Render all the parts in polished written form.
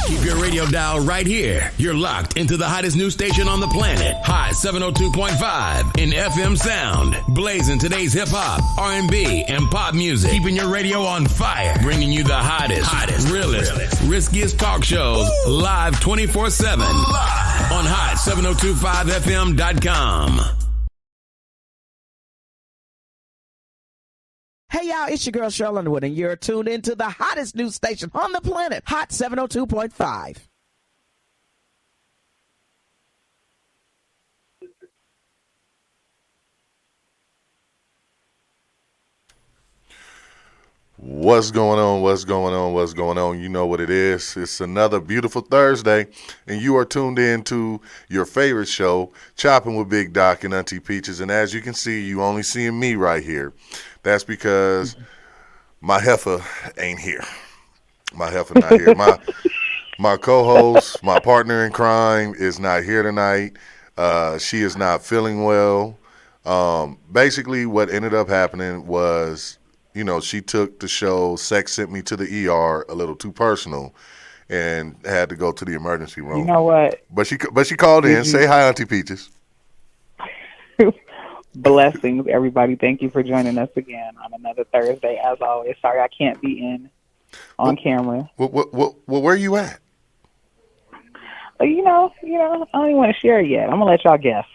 Keep your radio dial right here. You're locked into the hottest news station on the planet. Hot 702.5 in FM sound. Blazing today's hip hop, R&B, and pop music. Keeping your radio on fire. Bringing you the hottest, realest, riskiest talk shows live 24/7 on hot7025fm.com. Hey y'all, it's your girl Cheryl Underwood, and you're tuned into the hottest news station on the planet, Hot 702.5. What's going on? You know what it is. It's another beautiful Thursday, and you are tuned in to your favorite show, Choppin' with Big Doc and Auntie Peaches. And as you can see, you only seeing me right here. That's because my heifer ain't here. My heifer not here. My co-host, my partner in crime, is not here tonight. She is not feeling well. Basically, what ended up happening was, you know, she took the show Sex Sent Me to the ER a little too personal and had to go to the emergency room. You know what? But she called in. Say hi, Auntie Peaches. Blessings, everybody. Thank you for joining us again on another Thursday, as always. Sorry I can't be in on camera. Well, where are you at? You know, I don't even want to share it yet. I'm going to let y'all guess.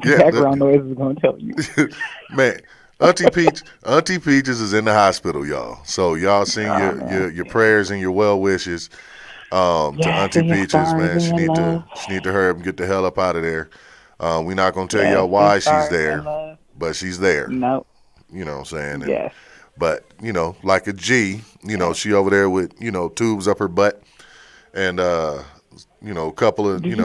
Yeah, background noise is going to tell you. Man, Auntie Peaches is in the hospital, y'all. So y'all send your prayers and your well wishes to Auntie Peaches, man. She need to hurry up and get the hell up out of there. We're not going to tell y'all why she's there, but she's there. Nope. You know what I'm saying? Yes. But, you know, like a G, you know, she over there with, you know, tubes up her butt and, you know, a couple of, you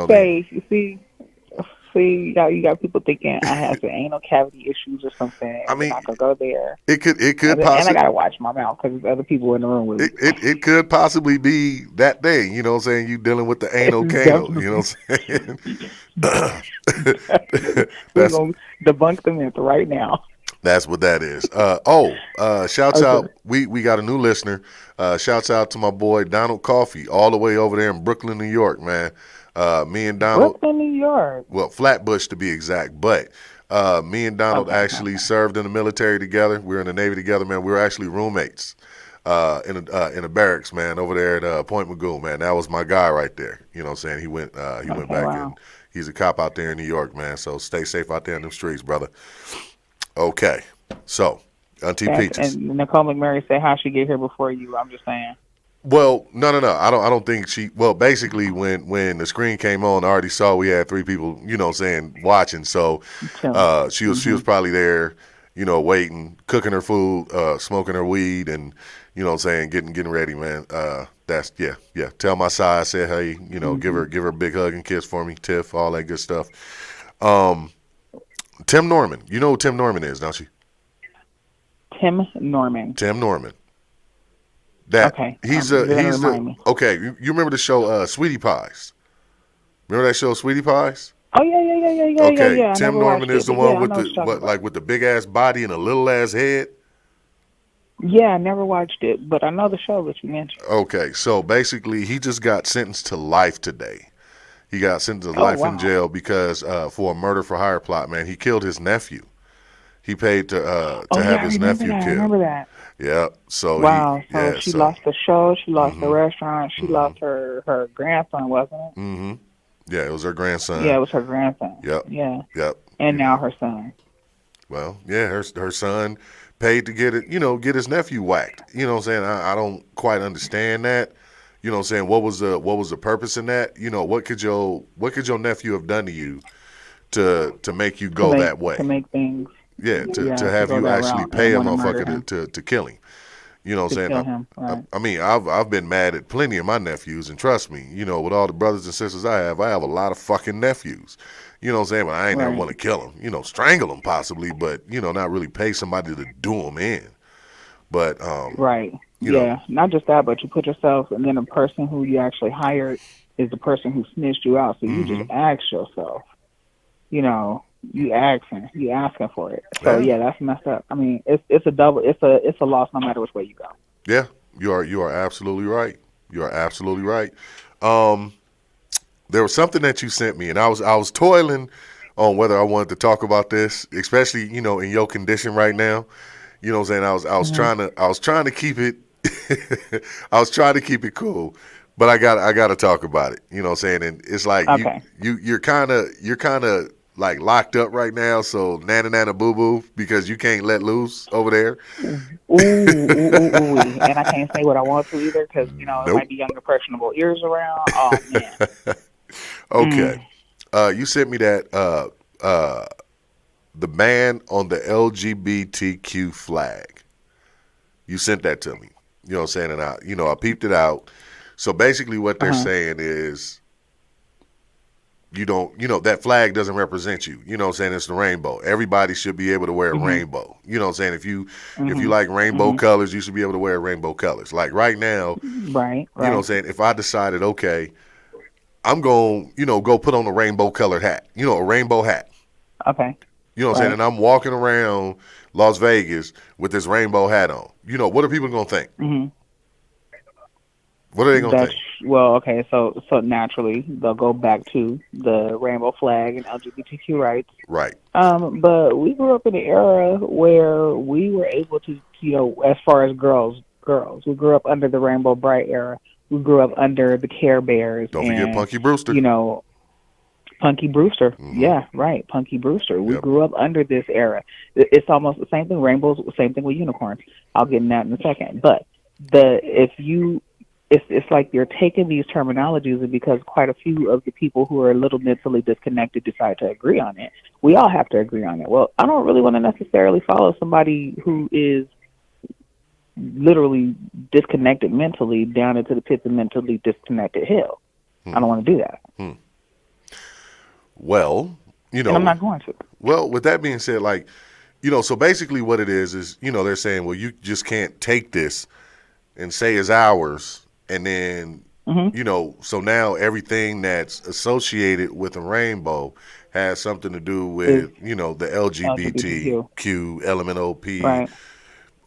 got people thinking I have some anal cavity issues or something. I mean, I'm not going to go there. It could possibly. And I got to watch my mouth because there's other people in the room with me. It could possibly be that thing, you know what I'm saying? You dealing with the anal cano, you know what I'm saying? We're going to debunk the myth right now. That's what that is. Shouts out. We got a new listener. Shouts out to my boy Donald Coffey, all the way over there in Brooklyn, New York, man. Me and Donald. Brooklyn, New York. Well, Flatbush to be exact. But me and Donald actually served in the military together. We were in the Navy together, man. We were actually roommates in a barracks, man, over there at Point Magoo, man. That was my guy right there. You know what I'm saying? He went back and he's a cop out there in New York, man. So stay safe out there in them streets, brother. Okay, so Auntie Peaches. And Nicole McMurray said how she get here before you. I'm just saying. Well, no. I don't think she. Well, basically, when the screen came on, I already saw we had 3 people, you know what I'm saying, watching. So she was probably there, you know, waiting, cooking her food, smoking her weed, and you know what I'm saying, getting ready, man. That's yeah. Tell my side, I said, hey, you know, give her a big hug and kiss for me, Tiff, all that good stuff. Tim Norman. You know who Tim Norman is, don't you? Tim Norman. Okay. He's okay. You remember the show Sweetie Pies? Remember that show Sweetie Pies? Oh yeah. Okay. Yeah. Tim Norman is the one with with the big ass body and a little ass head. Yeah, I never watched it, but I know the show that you mentioned. Okay, so basically, he just got sentenced to life today. He got sentenced to life in jail because for a murder for hire plot, man. He killed his nephew. He paid to have his nephew killed. I remember that. Yeah. So she lost the show. She lost the restaurant. She lost her grandson, wasn't it? Mm-hmm. Yeah, it was her grandson. Yeah, it was her grandson. Yep. Yeah. Yep. And now her son. Well, yeah, her son paid to get his nephew whacked. You know what I'm saying? I don't quite understand that. You know what I'm saying? What was the purpose in that? You know, what could your nephew have done to you to make you go that way? To make things. Yeah, to have you actually pay a motherfucker to kill him. You know what I'm saying? I mean, I've been mad at plenty of my nephews, and trust me, you know, with all the brothers and sisters I have a lot of fucking nephews. You know what I'm saying? But I ain't never want to kill them. You know, strangle them possibly, but, you know, not really pay somebody to do them in. But, you know, not just that, but you put yourself, and then the person who you actually hired is the person who snitched you out. So you just ask yourself, you know, you asking for it. So that's messed up. I mean, it's a loss no matter which way you go. Yeah, you are absolutely right. You are absolutely right. There was something that you sent me, and I was toiling on whether I wanted to talk about this, especially in your condition right now. You know what I'm saying? I was trying to keep it I was trying to keep it cool, but I got to talk about it. You know what I'm saying? And it's like Okay. you're kind of like locked up right now, so nana boo boo because you can't let loose over there. Ooh. And I can't say what I want to either because, it Nope. might be young impressionable ears around. Oh, man. Okay. You sent me that the ban on the LGBTQ flag. You sent that to me. You know what I'm saying? And I peeped it out. So basically what they're saying is you don't, that flag doesn't represent you. You know what I'm saying? It's the rainbow. Everybody should be able to wear a rainbow. You know what I'm saying? If you like rainbow colors, you should be able to wear rainbow colors. Like right now, Right. you know what I'm saying? If I decided, okay, I'm going, go put on a rainbow colored hat, a rainbow hat. Okay. You know what I'm saying? And I'm walking around Las Vegas with this rainbow hat on. What are people going to think? Mm-hmm. What are they going to think? Well, okay, so naturally they'll go back to the rainbow flag and LGBTQ rights. Right. But we grew up in an era where we were able to, as far as girls, we grew up under the Rainbow Bright era. We grew up under the Care Bears. Don't forget Punky Brewster. Punky Brewster. Mm-hmm. Yeah, right. Punky Brewster. We Yep. grew up under this era. It's almost the same thing. Rainbows, same thing with unicorns. I'll get in that in a second. But it's like you're taking these terminologies, and because quite a few of the people who are a little mentally disconnected decide to agree on it, we all have to agree on it. Well, I don't really want to necessarily follow somebody who is literally disconnected mentally down into the pits of mentally disconnected hell. I don't want to do that. Well, and I'm not going to. Well, with that being said, so basically what it is, they're saying, well, you just can't take this and say it's ours. And then, so now everything that's associated with a rainbow has something to do with, the LGBTQ, LMNOP, Right.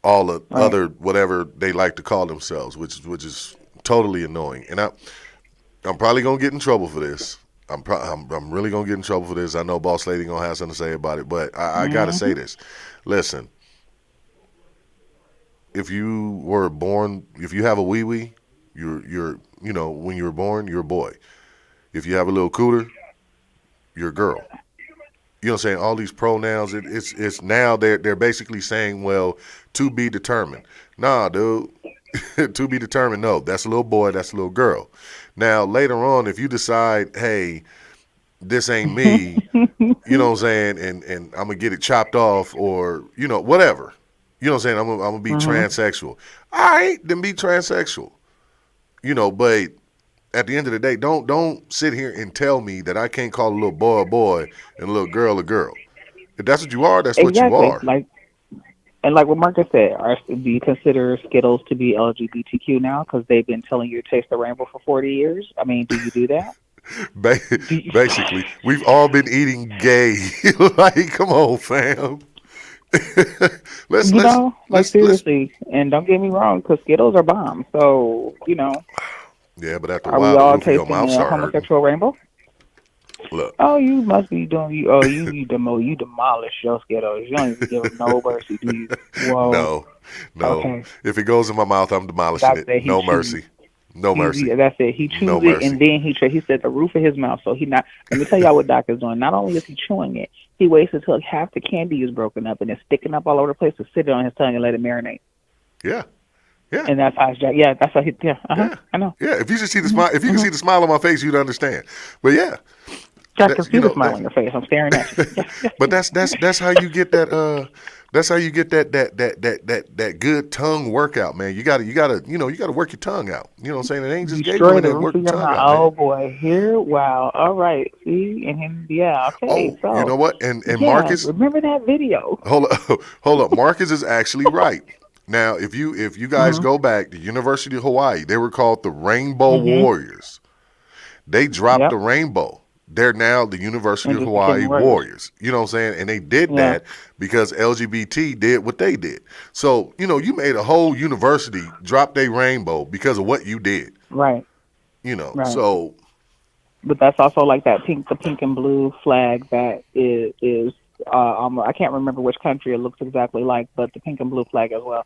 all the other whatever they like to call themselves, which is totally annoying. And I'm probably gonna get in trouble for this. I'm really gonna get in trouble for this. I know Boss Lady gonna have something to say about it, but I gotta say this. Listen, if you have a wee wee, you're when you were born, you're a boy. If you have a little cooter, you're a girl. You know what I'm saying? All these pronouns, it's now they're basically saying, well, to be determined. Nah, dude. To be determined, no. That's a little boy, that's a little girl. Now, later on, if you decide, hey, this ain't me, you know what I'm saying, and I'm going to get it chopped off or, whatever. You know what I'm saying? I'm going to be transsexual. All right, then be transsexual. But at the end of the day, don't sit here and tell me that I can't call a little boy a boy and a little girl a girl. If that's what you are, that's what you are. Like what Marcus said, do you consider Skittles to be LGBTQ now because they've been telling you to taste the rainbow for 40 years? I mean, do you do that? Basically, we've all been eating gay. Like, come on, fam. Seriously. And don't get me wrong, because Skittles are bomb. So, Yeah, but after a are while, we all the roof of your tasting mouth a start homosexual rainbow? Look. Oh, you must be doing you demolish your Skittles. You don't even give them no mercy, do you? Whoa. No. Okay. If it goes in my mouth, I'm demolishing it. No mercy. No mercy. That's it. He chews it, and then he said the roof of his mouth. So let me tell y'all what Doc is doing. Not only is he chewing it, he waits until half the candy is broken up and it's sticking up all over the place to sit it on his tongue and let it marinate. Yeah. Yeah. And that's how that's how he I know. Yeah, if you just see the smile, if you can see the smile on my face, you'd understand. But yeah. I can see the smile on your face. I'm staring at you. But that's how you get that that's how you get that good tongue workout, man. You gotta work your tongue out. You know what I'm saying? It ain't just gay women that work your tongue out. Oh boy, wow. All right. See, and okay. Oh, so you know what? And Marcus, remember that video. Hold up. Marcus is actually right. Now, if you guys go back, the University of Hawaii, they were called the Rainbow Warriors. They dropped the rainbow. They're now the University of Hawaii Warriors. You know what I'm saying? And they did that because LGBT did what they did. So, you made a whole university drop their rainbow because of what you did. Right. Right. So But that's also like the pink and blue flag that is I can't remember which country it looks exactly like, but the pink and blue flag as well.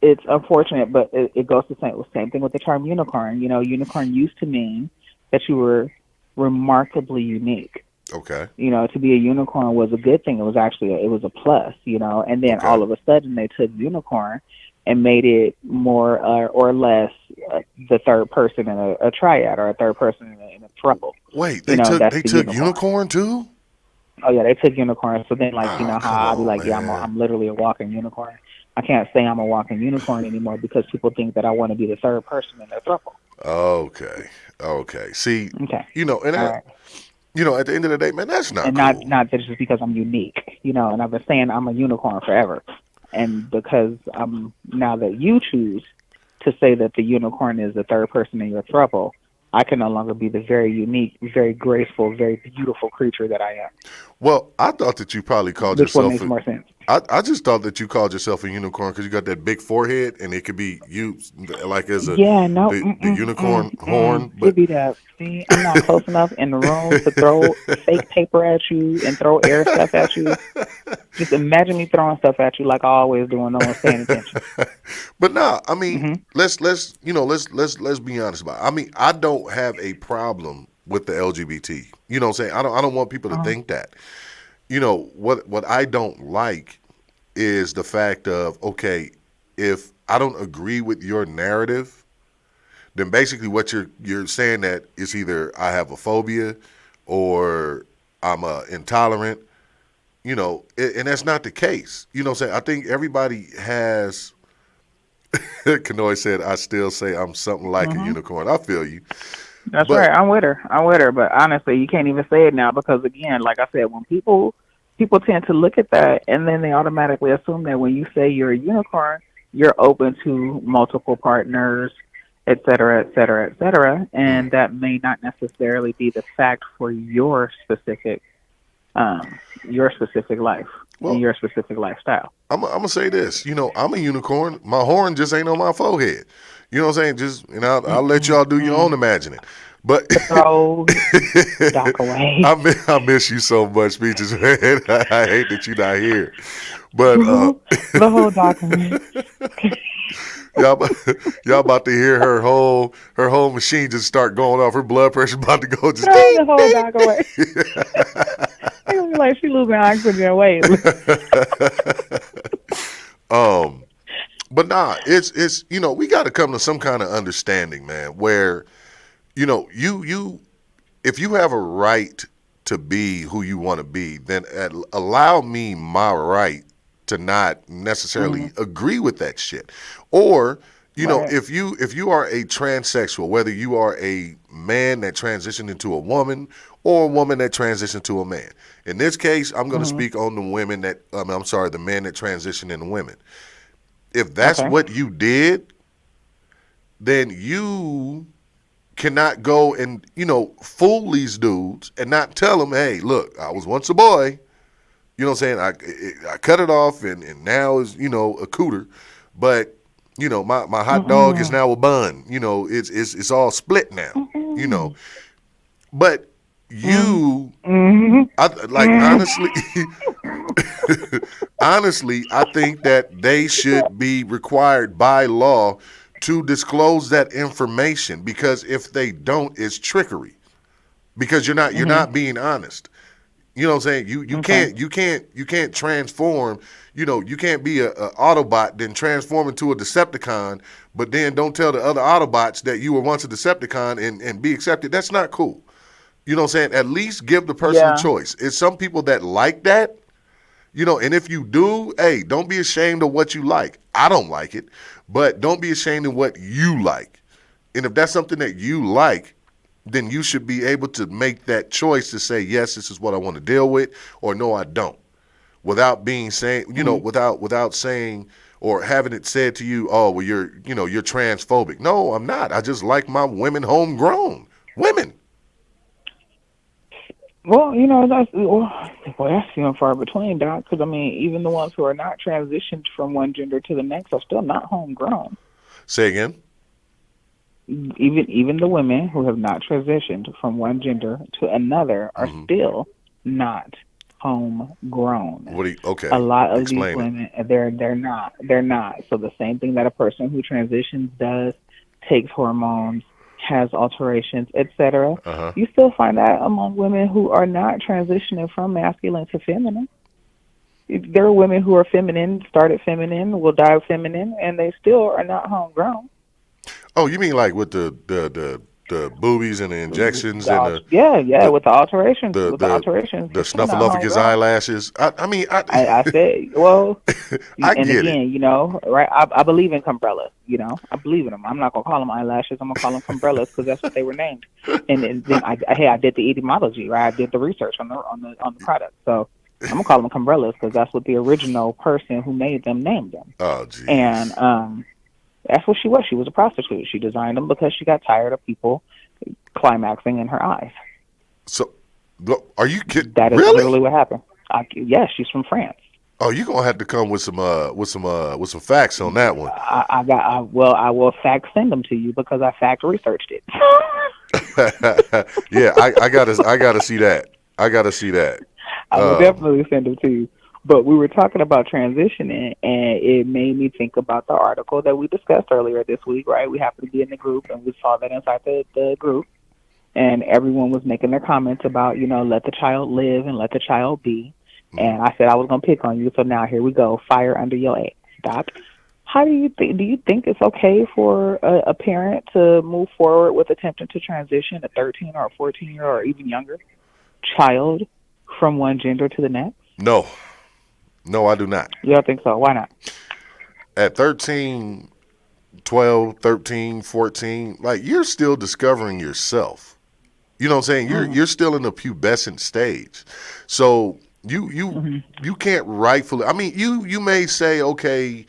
It's unfortunate, but it goes the same thing with the term unicorn. Unicorn used to mean that you were remarkably unique. okay, To be a unicorn was a good thing. It was actually it was a plus. And then okay, all of a sudden they took unicorn and made it more or less the third person in a triad or a third person in a throuple. wait, That's they the took unicorn. unicorn too? Oh yeah, they took unicorn. So then, like, Oh, how come I'll be on, like, yeah, man. I'm literally a walking unicorn. I can't say I'm a walking unicorn anymore because people think that I want to be the third person in their throuple. Okay, okay. See, Okay, and all that, right, at the end of the day, man, that's not and not cool. not that just because I'm unique, And I've been saying I'm a unicorn forever, and because now that you choose to say that the unicorn is the third person in your throuple, I can no longer be the very unique, very graceful, very beautiful creature that I am. Well, I thought that you probably called Which one yourself. makes more sense? I just thought that you called yourself a unicorn because you got that big forehead, and it could be used like as Yeah, no, the unicorn horn. But Give that. See, I'm not close enough in the room to throw fake paper at you and throw air stuff at you. Just imagine me throwing stuff at you like I always do, and no one's paying attention. but nah, I mean, Hmm. let's be honest about it. I mean, I don't have a problem with the LGBT. You know what I'm saying? I don't want people to Uh-huh. think that. What I don't like is the fact of, okay, if I don't agree with your narrative, then basically what you're saying that is either I have a phobia or I'm intolerant, and that's not the case. You know what I'm saying? I think everybody has Kanoy said, I still say I'm something like a Hmm. unicorn. I feel you. That's But right. I'm with her. I'm with her. But honestly, you can't even say it now because, again, like I said, when people tend to look at that and then they automatically assume that when you say you're a unicorn, you're open to multiple partners, et cetera, et cetera, et cetera. mm, And that may not necessarily be the fact for your specific life and well, your specific lifestyle. I'm gonna say this. I'm a unicorn. My horn just ain't on my forehead. You know what I'm saying? Just I'll let y'all do your own Mm-mm-mm. imagining. But Throw Doc away. I miss you so much, Peaches, man. I hate that you're not here. But The whole document. y'all, y'all about to hear her whole machine just start going off. Her blood pressure about to go just Throw ding, the whole ding, doc away. It's gonna be like she losing oxygen. Wait. um, but nah, it's we got to come to some kind of understanding, man. Where you if you have a right to be who you want to be, then allow me my right to not necessarily Hmm. agree with that shit. Or, Right. if you are a transsexual, whether you are a man that transitioned into a woman or a woman that transitioned to a man. In this case, I'm going to Hmm. speak on the women that I'm sorry, the men that transitioned into women. If that's Okay. what you did, then you cannot go and fool these dudes and not tell them, hey, look, I was once a boy. You know what I'm saying? I cut it off and now is a cooter, but my hot dog is Mm-mm. now a bun. It's all split now. You know, Mm-mm. but Mm-mm. you, Mm-mm. like honestly, honestly, I think that they should be required by law to disclose that information because if they don't, it's trickery. Because you're not being honest. You know what I'm saying? You Okay. can't transform. You can't be a Autobot then transform into a Decepticon, but then don't tell the other Autobots that you were once a Decepticon and be accepted. That's not cool. You know what I'm saying? At least give the person a Yeah. choice. It's some people that like that, and if you do, hey, don't be ashamed of what you like. I don't like it, but don't be ashamed of what you like. And if that's something that you like, then you should be able to make that choice to say, yes, this is what I want to deal with, or no, I don't. Without being saying, Mm-hmm. without saying or having it said to you, oh, well, you're transphobic. No, I'm not. I just like my women homegrown. Women. Well, that's few and far between, Doc. Because I mean, even the ones who are not transitioned from one gender to the next are still not homegrown. Say again. even the women who have not transitioned from one gender to another are still not homegrown. Okay? A lot of these Explain it. women, they're not. So the same thing that a person who transitions does, takes hormones, has alterations, etc. You still find that among women who are not transitioning from masculine to feminine. There are women who are feminine, started feminine, will die feminine, and they still are not homegrown. Oh, you mean like with the boobies and the injections and Yeah, the with the alterations, the the the they're still not snuffleupagus homegrown. eyelashes? I mean, I said, well, I and get it. again, right? I believe in umbrellas. I believe in them. I'm not gonna call them eyelashes. I'm gonna call them umbrellas because that's what they were named. And then I did the etymology, right? I did the research on the product. So I'm gonna call them umbrellas because that's what the original person who made them named them. Oh, And jeez. that's what she was. She was a prostitute. She designed them because she got tired of people climaxing in her eyes. So, are you kidding? That is Really? literally what happened. Yes, she's from France. Oh, you're gonna have to come with some facts on that one. I will fact send them to you because I fact researched it. Yeah, I gotta see that. I gotta see that. I will definitely send them to you. But we were talking about transitioning, and it made me think about the article that we discussed earlier this week, right? We happened to be in the group, and we saw that inside the group, and everyone was making their comments about, let the child live and let the child be. And I said I was going to pick on you, so now here we go. Fire under your ass, Doc. How do you think? Do you think it's okay for a parent to move forward with attempting to transition a 13 or a 14-year or even younger child from one gender to the next? No, no, I do not. You don't think so? Why not? At 13, 12, 13, 14, like you're still discovering yourself. You know what I'm saying? You're still in the pubescent stage. So you can't rightfully. I mean, you may say, okay,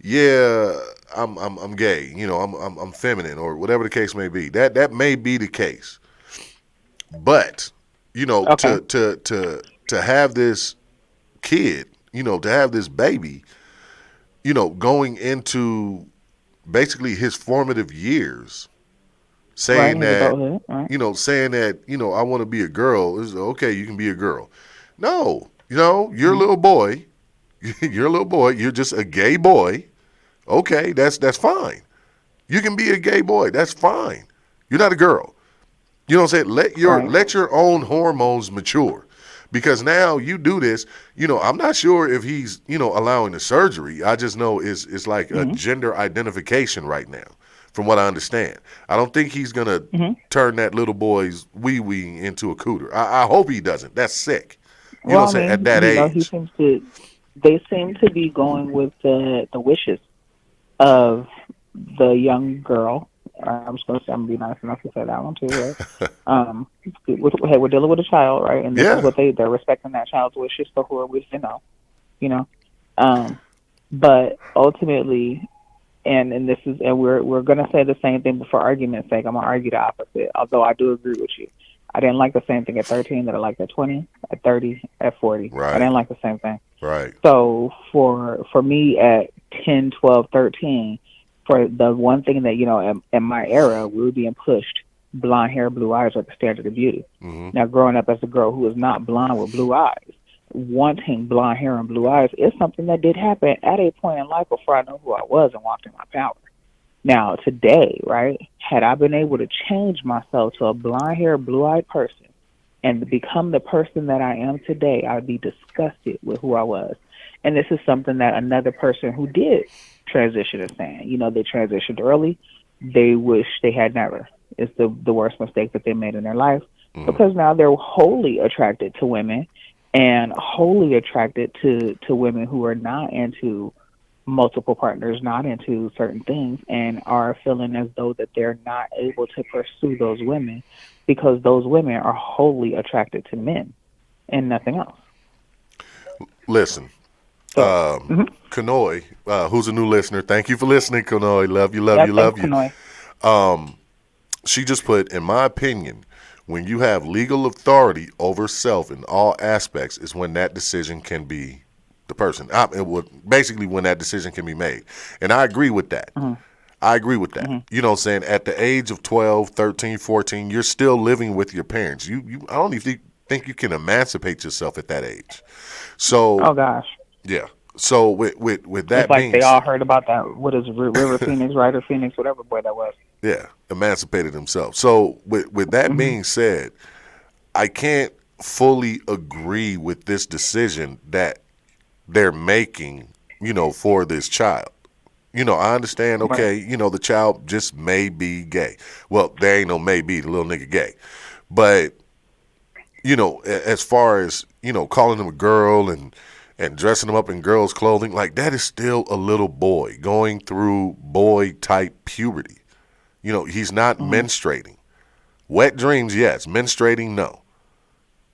yeah, I'm gay. I'm feminine or whatever the case may be. That may be the case. But Okay. to have this kid, to have this baby, going into basically his formative years, Right, saying his that, adulthood, right? I want to be a girl. Is okay, you can be a girl. No, you're a little boy. You're a little boy. You're just a gay boy. Okay, that's fine. You can be a gay boy. That's fine. You're not a girl. You know what I'm saying? Right. Let your own hormones mature. Because now you do this, I'm not sure if he's, allowing the surgery. I just know it's like a gender identification right now, from what I understand. I don't think he's gonna turn that little boy's wee wee into a cooter. I hope he doesn't. That's sick. You know Well, what I I'm saying? At mean, that he age. seems to. They seem to be going with the wishes of the young girl. I'm supposed to. I'm gonna be nice enough to say that one too, right? We're dealing with a child, right? And this is Yeah. what they're respecting that child's wishes. So who are we to know? You know. Um, but ultimately, and this is, and we're gonna say the same thing, but for argument's sake, I'm gonna argue the opposite. Although I do agree with you. I didn't like the same thing at 13 that I liked at 20, at 30, at 40. I Right. didn't like the same thing. Right. So for me at 10, 12, 13, for the one thing that, in my era, we were being pushed, blonde hair, blue eyes are the standard of beauty. Now, growing up as a girl who is not blonde with blue eyes, wanting blonde hair and blue eyes is something that did happen at a point in life before I knew who I was and walked in my power. Now, today, right, had I been able to change myself to a blonde hair, blue eyed person and become the person that I am today, I would be disgusted with who I was. And this is something that another person who did transition is saying. They transitioned early. They wish they had never. It's the worst mistake that they made in their life because now they're wholly attracted to women and wholly attracted to women who are not into multiple partners, not into certain things, and are feeling as though that they're not able to pursue those women because those women are wholly attracted to men and nothing else. Listen, So, Kanoi, who's a new listener, thank you for listening, Kanoi. Love you, love yeah, you, thanks, love you. Kanoy. She just put, in my opinion, when you have legal authority over self in all aspects is when that decision can be basically when that decision can be made. And I agree with that. I agree with that. You know what I'm saying? At the age of 12, 13, 14, you're still living with your parents. I don't even think you can emancipate yourself at that age. So, Oh gosh. yeah. So with that It's like being they all heard about that. What is River Phoenix, Ryder Phoenix, whatever boy that was. yeah, emancipated himself. So with that being said, I can't fully agree with this decision that they're making, for this child. I understand, okay, Right. the child just may be gay. Well, there ain't no maybe, the little nigga gay. But, as far as, calling him a girl and dressing him up in girls' clothing, like that is still a little boy going through boy-type puberty. He's not menstruating. Wet dreams, yes. Menstruating, no.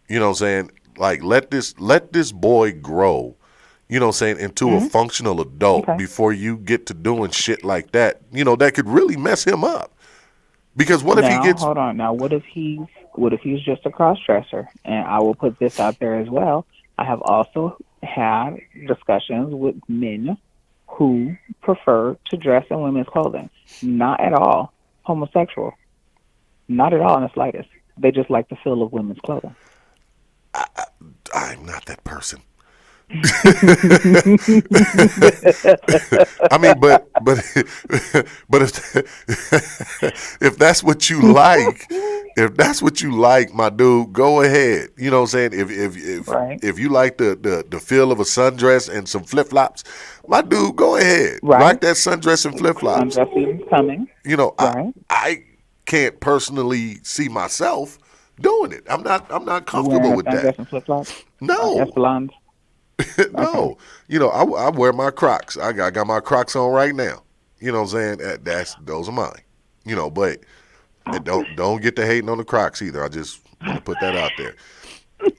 You know what I'm saying? Like let this boy grow, into a functional adult Okay. before you get to doing shit like that, that could really mess him up. Because what if he Now, gets hold on. Now, what if he's just a cross dresser? And I will put this out there as well. I have also had discussions with men who prefer to dress in women's clothing. Not at all homosexual. Not at all in the slightest. They just like the feel of women's clothing. I'm not that person. I mean, but but if that's what you like, my dude, go ahead. You know what I'm saying? Right. If you like the feel of a sundress and some flip flops, my dude, go ahead. Right. Rock that sundress and flip flops. Sundress season's coming. Right. I can't personally see myself doing it. I'm not You comfortable wearing a with sundress that. and flip flops? No. Espalons? No, I wear my Crocs. I got my Crocs on right now. You know what I'm saying? Those are mine. But don't get to hating on the Crocs either. I just want to put that out there.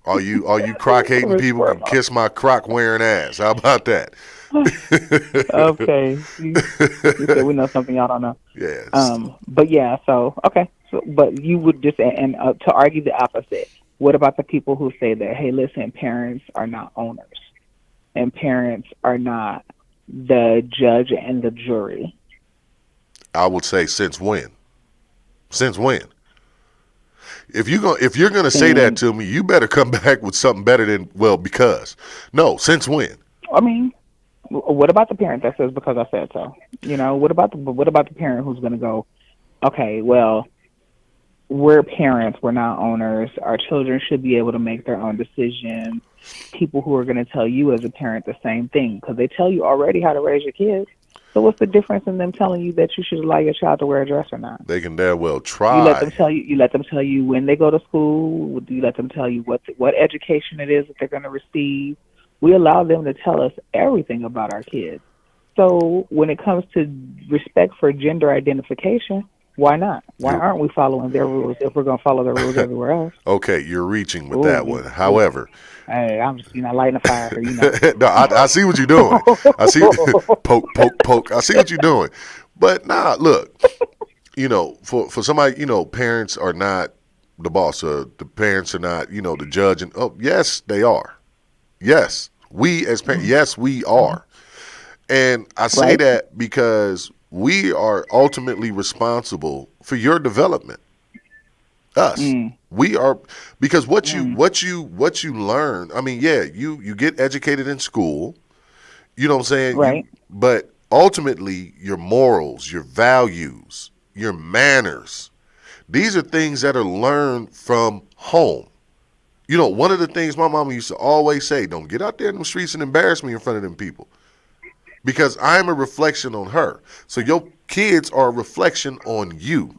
All you Croc hating people can kiss my Croc wearing ass. How about that? Okay. You said we know something y'all don't know. Yes. But yeah, so okay. So, but you would just to argue the opposite. What about the people who say that, hey, listen, parents are not owners, and parents are not the judge and the jury? I would say since when? Since when? If you're gonna say that to me, you better come back with something better than because. No, since when? I mean, what about the parent that says because I said so? What about the parent who's going to go, okay, well, we're parents, we're not owners. Our children should be able to make their own decisions. People who are going to tell you as a parent the same thing because they tell you already how to raise your kids. So what's the difference in them telling you that you should allow your child to wear a dress or not? They can damn well try. You let them tell you. You let them tell you when they go to school. You let them tell you what education it is that they're going to receive. We allow them to tell us everything about our kids. So when it comes to respect for gender identification, why not? Why aren't we following their rules if we're going to follow their rules everywhere else? Okay, you're reaching with that one. However, hey, I'm just lighting a fire. No, I see what you're doing. I see poke. I see what you're doing. But look, for somebody, parents are not the boss. The parents are not, the judge. And yes, they are. Yes, we as parents. Yes, we are. And I say that because we are ultimately responsible for your development. Us. We are, because what you learn, I mean, yeah, you get educated in school, you know what I'm saying? Right. But ultimately your morals, your values, your manners, these are things that are learned from home. One of the things my mama used to always say, don't get out there in the streets and embarrass me in front of them people. Because I'm a reflection on her. So your kids are a reflection on you.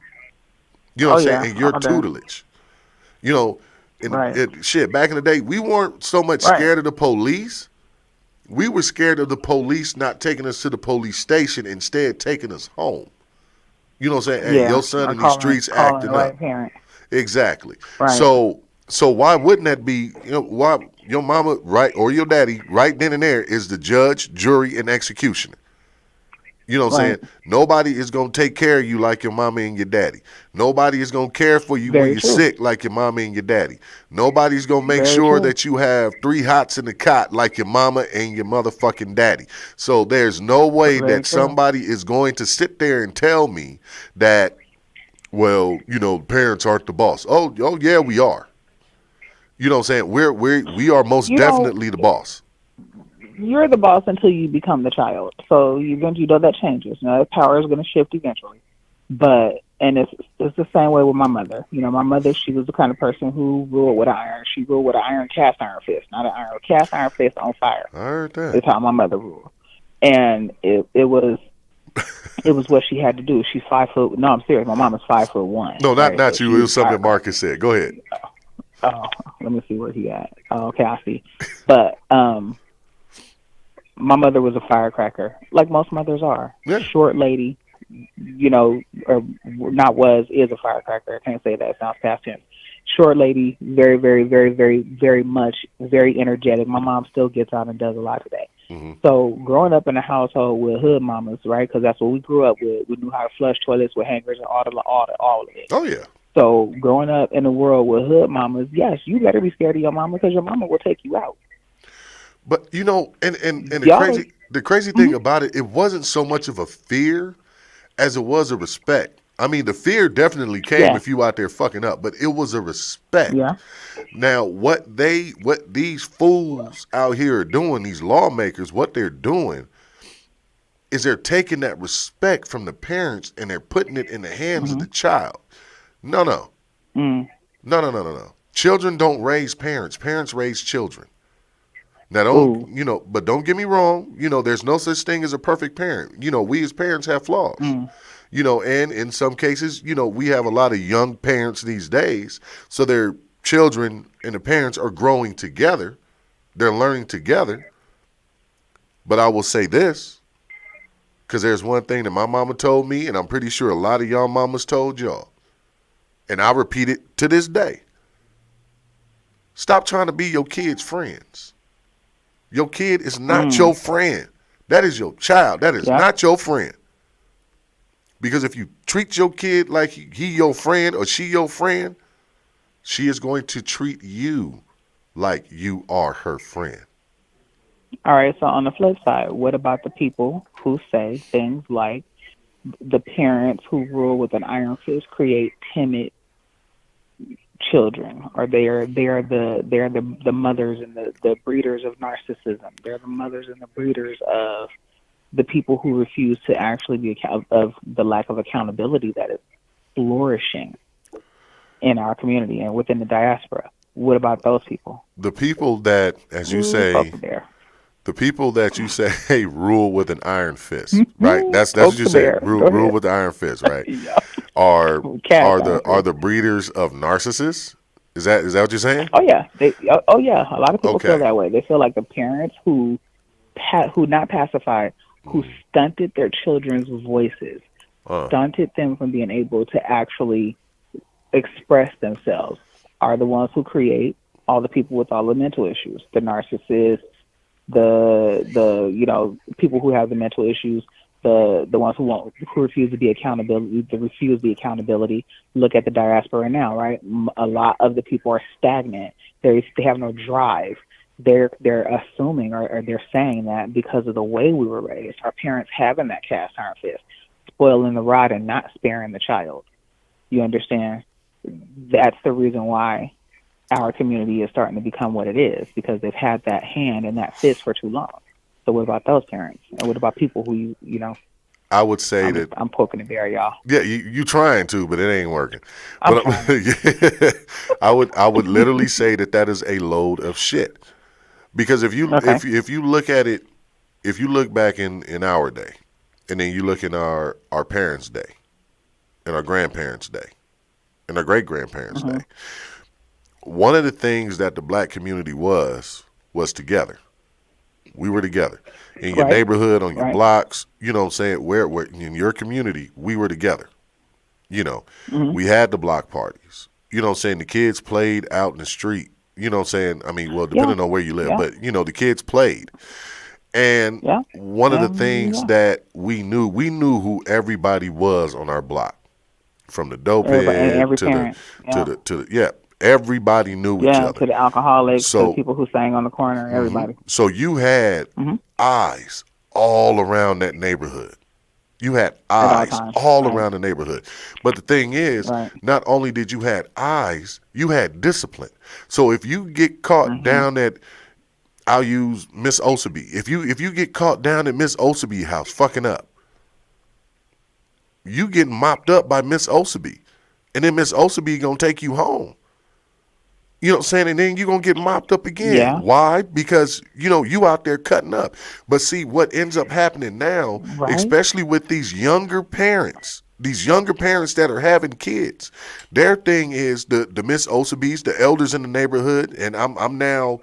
You know what I'm saying? And your tutelage. Shit, back in the day, we weren't so much scared of the police. We were scared of the police not taking us to the police station, instead taking us home. You know what I'm saying? Hey, your son in these streets acting up. Parent. Exactly. Right. So why wouldn't that be, why your mama, right, or your daddy, right then and there is the judge, jury, and executioner. You know what I'm saying? Nobody is going to take care of you like your mama and your daddy. Nobody is going to care for you when you're sick like your mama and your daddy. Nobody's going to make sure that you have 3 hots in the cot like your mama and your motherfucking daddy. So there's no way that somebody is going to sit there and tell me that, well, you know, parents aren't the boss. Oh yeah, we are. You know what I'm saying? We are most definitely the boss. You're the boss until you become the child. So eventually, that changes. You know, that power is going to shift eventually. But it's the same way with my mother. You know, my mother, she was the kind of person who ruled with iron. She ruled with an cast iron fist, not an iron cast iron fist on fire. I heard that. That's how my mother ruled, and it was what she had to do. She's 5 foot. No, I'm serious. My mom is 5'1". No, not so you. It was something that Marcus said. Go ahead. Oh, let me see where he at. Oh, okay, I see. But my mother was a firecracker, like most mothers are. Yeah. Short lady, you know, or not was, is a firecracker. I can't say that. It sounds past tense. Short lady, very, very, very, very, very much, very energetic. My mom still gets out and does a lot today. Mm-hmm. So growing up in a household with hood mamas, right, because that's what we grew up with. We knew how to flush toilets with hangers and all of it. Oh, yeah. So growing up in a world with hood mamas, yes, you better be scared of your mama because your mama will take you out. But you know, and the crazy thing about it wasn't so much of a fear as it was a respect. I mean, the fear definitely came if you out there fucking up, but it was a respect. Yeah. Now, what these fools out here are doing, these lawmakers, what they're doing is they're taking that respect from the parents and they're putting it in the hands of the child. No. No. Children don't raise parents. Parents raise children. Now, but don't get me wrong. You know, there's no such thing as a perfect parent. You know, we as parents have flaws. You know, and in some cases, you know, we have a lot of young parents these days. So their children and the parents are growing together. They're learning together. But I will say this, because there's one thing that my mama told me, and I'm pretty sure a lot of y'all mamas told y'all. And I repeat it to this day. Stop trying to be your kid's friends. Your kid is not your friend. That is your child. That is not your friend. Because if you treat your kid like he your friend or she your friend, she is going to treat you like you are her friend. All right, so on the flip side, what about the people who say things like the parents who rule with an iron fist create timid children, or they're the mothers and the breeders of narcissism. They're the mothers and the breeders of the people who refuse to actually be of the lack of accountability that is flourishing in our community and within the diaspora. What about those people? The people that, as you say, the people that you say rule with an iron fist, right? That's what you say. Rule with the iron fist, right? Are the breeders of narcissists? Is that what you're saying? Oh yeah, a lot of people feel that way. They feel like the parents who not pacified, who stunted their children's voices, stunted them from being able to actually express themselves, are the ones who create all the people with all the mental issues, the narcissists, the people who have the mental issues, the ones who refuse the accountability. Look at the diaspora now, right? A lot of the people are stagnant. They have no drive. They're assuming or they're saying that because of the way we were raised, our parents having that cast iron fist, spoiling the rod and not sparing the child. You understand? That's the reason why our community is starting to become what it is, because they've had that hand and that fist for too long. So what about those parents? And what about people who you know? I would say I'm poking the bear, y'all. Yeah, you trying to, but it ain't working. I would literally say that is a load of shit. Because if you look at it, if you look back in our day, and then you look in our parents' day, and our grandparents' day, and our great grandparents' day, one of the things that the black community was together. We were together in your neighborhood, on your blocks. You know what I'm saying? Where in your community, we were together. You know, we had the block parties. You know what I'm saying? The kids played out in the street. You know what I'm saying? I mean, well, depending on where you live, but you know, the kids played. And Yeah. one of the things Yeah. that we knew who everybody was on our block, from the dope Everybody, head every parent. Yeah. to the yeah, everybody knew each Yeah, other. to the alcoholics, to the So people who sang on the corner, everybody. so you had eyes all around that neighborhood. You had At all eyes times. all Right. around the neighborhood. But the thing is, Right. not only did you had eyes, you had discipline. So if you get caught down at, I'll use Miss Oseby. If you get caught down at Miss Oseby house fucking up, you getting mopped up by Miss Oseby. And then Miss Oseby gonna take you home. You know what I'm saying? And then you're going to get mopped up again. Yeah. Why? Because, you out there cutting up. But see, what ends up happening now, Right. especially with these younger parents that are having kids, their thing is the Miss Osebys, the elders in the neighborhood, and I'm now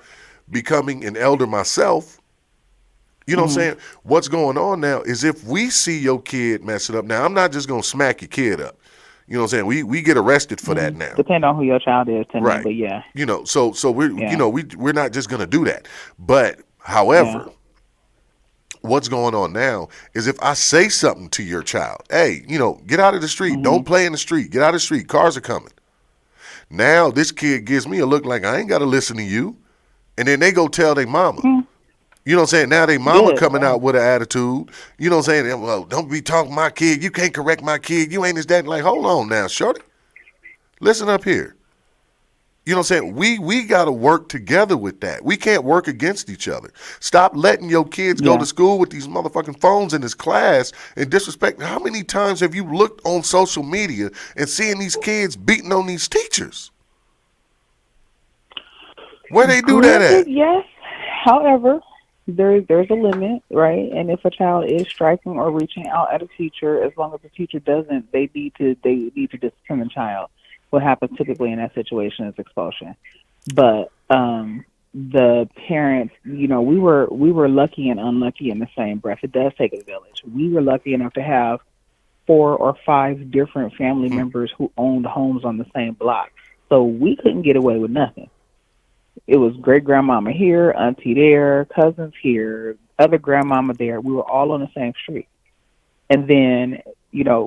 becoming an elder myself. You know what I'm saying? What's going on now is if we see your kid messing up, now I'm not just going to smack your kid up. You know what I'm saying? We get arrested for that now. Depending on who your child is, to me, Right. but yeah. So we're we're not just gonna do that. But however, what's going on now is if I say something to your child, hey, get out of the street, don't play in the street, get out of the street, cars are coming. Now this kid gives me a look like I ain't gotta listen to you, and then they go tell their mama. You know what I'm saying? Now they mama Good, coming yeah. out with an attitude. You know what I'm saying? Well, don't be talking to my kid. You can't correct my kid. You ain't his dad. Like, hold on now, shorty. Listen up here. You know what I'm saying? We got to work together with that. We can't work against each other. Stop letting your kids go to school with these motherfucking phones in this class and disrespect. How many times have you looked on social media and seeing these kids beating on these teachers? Where they do that at? Yes. However, there's a limit, right? And if a child is striking or reaching out at a teacher, as long as the teacher doesn't, they need to discipline the child. What happens typically in that situation is expulsion. But the parents, we were lucky and unlucky in the same breath. It does take a village. We were lucky enough to have 4 or 5 different family members who owned homes on the same block. So we couldn't get away with nothing. It was great grandmama here, auntie there, cousins here, other grandmama there. We were all on the same street. And then,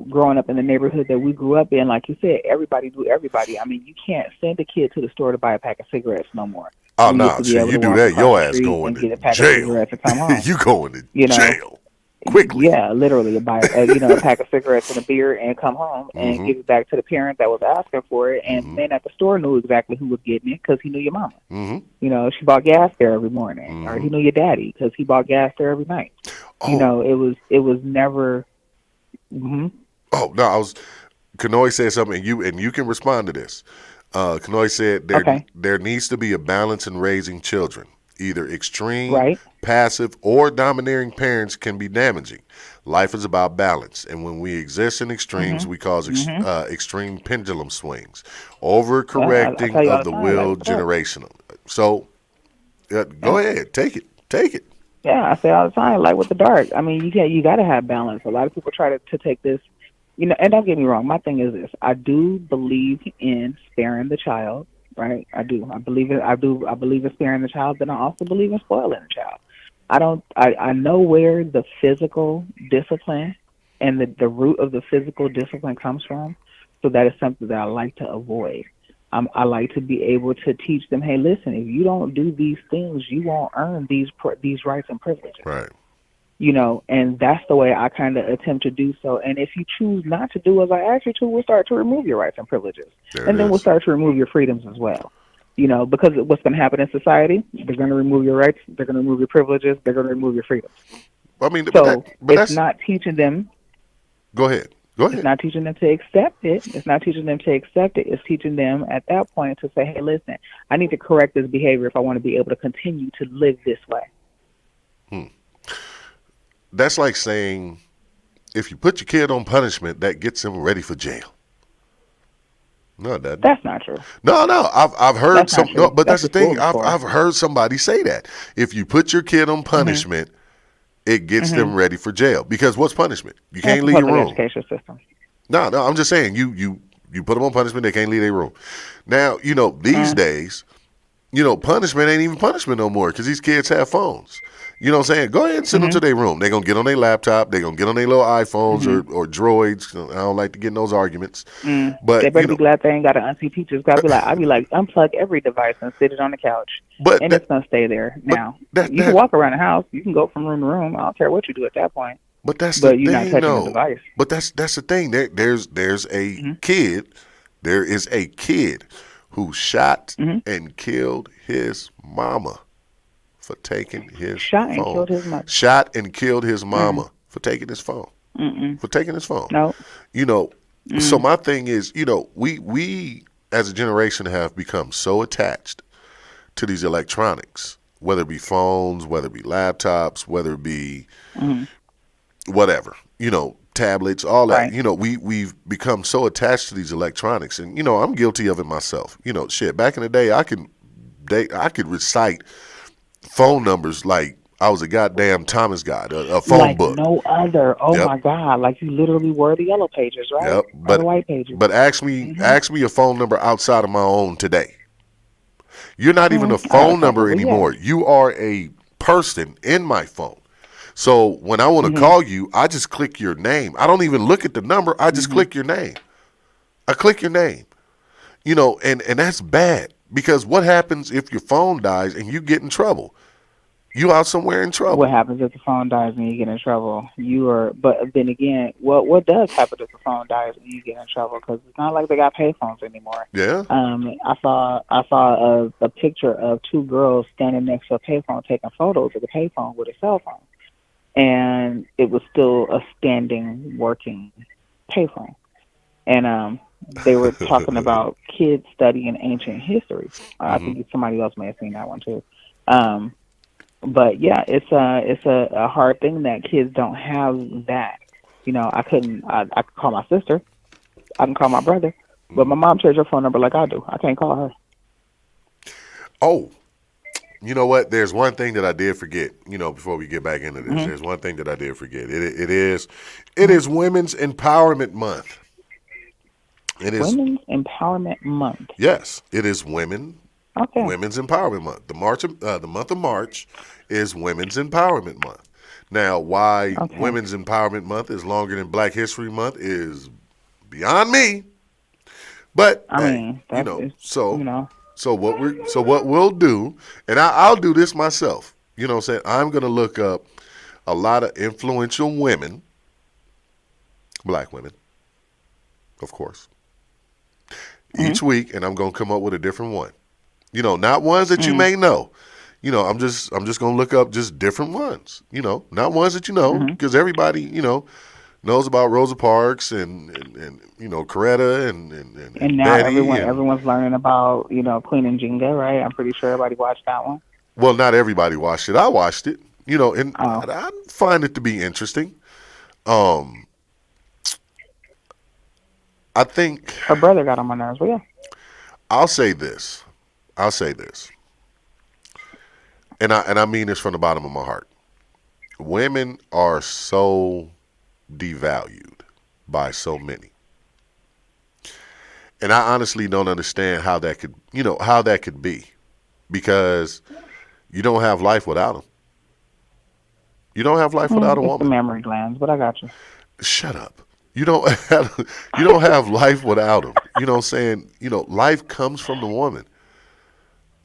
growing up in the neighborhood that we grew up in, like you said, everybody knew everybody. I mean, you can't send a kid to the store to buy a pack of cigarettes no more. Oh, no. See, you do that, your ass going to jail. You going to jail quickly. Yeah, literally. Buy a pack of cigarettes and a beer and come home and give it back to the parent that was asking for it. And the man at the store knew exactly who was getting it because he knew your mama. She bought gas there every morning. Or he knew your daddy because he bought gas there every night. Oh. It was never... Oh, no, Kanoy said something, and you can respond to this. Kanoy said there needs to be a balance in raising children. Either extreme, passive, or domineering parents can be damaging. Life is about balance, and when we exist in extremes, we cause extreme pendulum swings, overcorrecting of the will generational. So, go ahead, take it. Yeah, I say all the time, light with the dark. I mean, you got to have balance. A lot of people try to take this, and don't get me wrong. My thing is this: I do believe in sparing the child. Right, I do. I believe it. I believe in sparing the child, but I also believe in spoiling the child. I know where the physical discipline and the root of the physical discipline comes from. So that is something that I like to avoid. I like to be able to teach them, hey, listen, if you don't do these things, you won't earn these rights and privileges. Right. And that's the way I kind of attempt to do so. And if you choose not to do as I ask you to, we'll start to remove your rights and privileges. And then we'll start to remove your freedoms as well. Because what's going to happen in society, they're going to remove your rights, they're going to remove your privileges, they're going to remove your freedoms. I mean, so it's not teaching them. Go ahead. It's not teaching them to accept it. It's not teaching them to accept it. It's teaching them at that point to say, hey, listen, I need to correct this behavior if I want to be able to continue to live this way. That's like saying if you put your kid on punishment, that gets him ready for jail. No, that's not true. No, I've heard some. No, but that's the thing. I've heard somebody say that if you put your kid on punishment, it gets them ready for jail. Because what's punishment? You can't leave your room. Education system. No, I'm just saying you put them on punishment, they can't leave their room. Now these days, punishment ain't even punishment no more because these kids have phones. You know what I'm saying? Go ahead and send them to their room. They're going to get on their laptop. They're going to get on their little iPhones or droids. I don't like to get in those arguments. But, they better be glad they ain't got an Auntie Peaches. I'd be like, unplug every device and sit it on the couch. And it's going to stay there now. You can walk around the house. You can go from room to room. I don't care what you do at that point. But that's the thing, you're not touching the device. But that's the thing. There's a kid. There is a kid who shot and killed his mama for taking his phone. And killed his mother. Shot and killed his mama for taking his phone. For taking his phone. No. You know, so my thing is, you know, we as a generation have become so attached to these electronics, whether it be phones, whether it be laptops, whether it be whatever, you know, tablets, all that. Right. You know, we've become so attached to these electronics, and you know, I'm guilty of it myself. You know, shit. Back in the day, I could recite phone numbers like I was a goddamn Thomas guy, a phone like book. No other. Oh my God! Like you literally were the yellow pages, right? Yep. Or the white pages. But ask me a phone number outside of my own today. You're not even a phone number anymore. Yeah. You are a person in my phone. So when I want to call you, I just click your name. I don't even look at the number. I just click your name. I click your name. You know, and that's bad, because what happens if your phone dies and you get in trouble? You out somewhere in trouble. What happens if the phone dies and you get in trouble? But then again, what does happen if the phone dies and you get in trouble? Because it's not like they got payphones anymore. Yeah. I saw a picture of two girls standing next to a payphone taking photos of the payphone with a cell phone, and it was still a standing, working payphone, and they were talking about kids studying ancient history. I think somebody else may have seen that one too. But yeah, it's a hard thing that kids don't have that. You know, I could call my sister, I can call my brother, but my mom shares her phone number like I do. I can't call her. Oh, you know what? There's one thing that I did forget. You know, before we get back into this, there's one thing that I did forget. It is Women's Empowerment Month. It is Women's Empowerment Month. Yes, it is Women's Empowerment Month. The month of March is Women's Empowerment Month. Now, why Women's Empowerment Month is longer than Black History Month is beyond me. But so what we'll do, and I'll do this myself. You know what I'm saying? I'm going to look up a lot of influential women, Black women, of course, each week, and I'm going to come up with a different one. You know, not ones that you may know. You know, I'm just going to look up just different ones. You know, not ones that you know, because everybody, you know, knows about Rosa Parks and you know, Coretta and now Betty everyone's learning about, you know, Queen and Jinga, right? I'm pretty sure everybody watched that one. Well, not everybody watched it. I watched it. You know, and I find it to be interesting. I think her brother got on my nerves, but yeah. I'll say this, and I mean this from the bottom of my heart. Women are so devalued by so many, and I honestly don't understand how that could be, because you don't have life without them. You don't have life without a woman. It's the memory glands, but I got you. Shut up. You don't have life without them. You know what I'm saying? You know, life comes from the woman.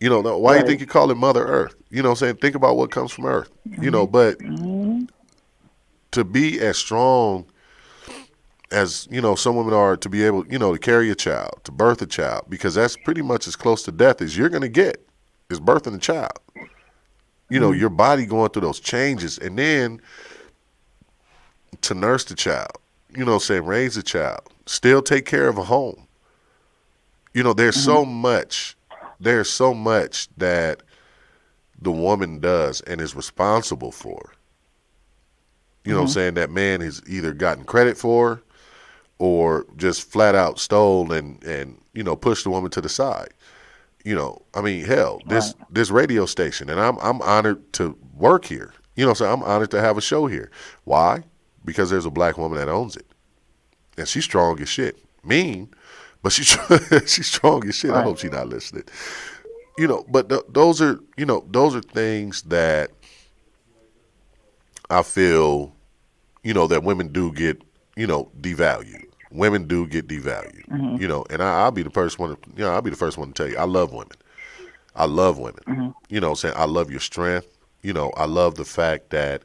You know, why do you think you call it Mother Earth? You know what I'm saying? Think about what comes from Earth. You know, but to be as strong as, you know, some women are, to be able, you know, to carry a child, to birth a child, because that's pretty much as close to death as you're going to get, is birthing a child. You know, your body going through those changes, and then to nurse the child, you know what I'm saying, raise a child, still take care of a home. You know, there's so much that the woman does and is responsible for. You know what I'm saying, that man has either gotten credit for or just flat out stole and you know, pushed the woman to the side. You know, I mean, hell, this radio station, and I'm honored to work here. You know what I'm saying? I'm honored to have a show here. Why? Because there's a black woman that owns it. And she's strong as shit. Mean, but she's strong as shit. Right. I hope she's not listening. You know, but those are things that I feel, that women do get, devalued. Women do get devalued. And I'll be the first one. I'll be the first one to tell you, I love women. I love women. Saying I love your strength. I love the fact that,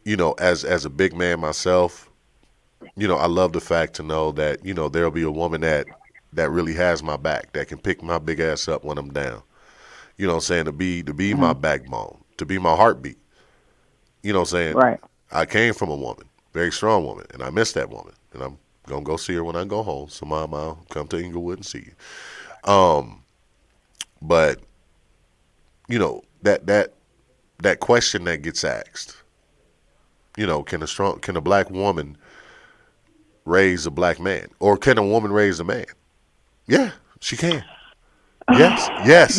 as a big man myself, I love the fact to know that, there'll be a woman that really has my back, that can pick my big ass up when I'm down. To be my backbone, to be my heartbeat. Right. I came from a woman, very strong woman, and I miss that woman. And I'm gonna go see her when I go home. So mom, I'll come to Inglewood and see you. But that question that gets asked, can a black woman raise a black man, or can a woman raise a man? Yeah, she can. Yes, yes,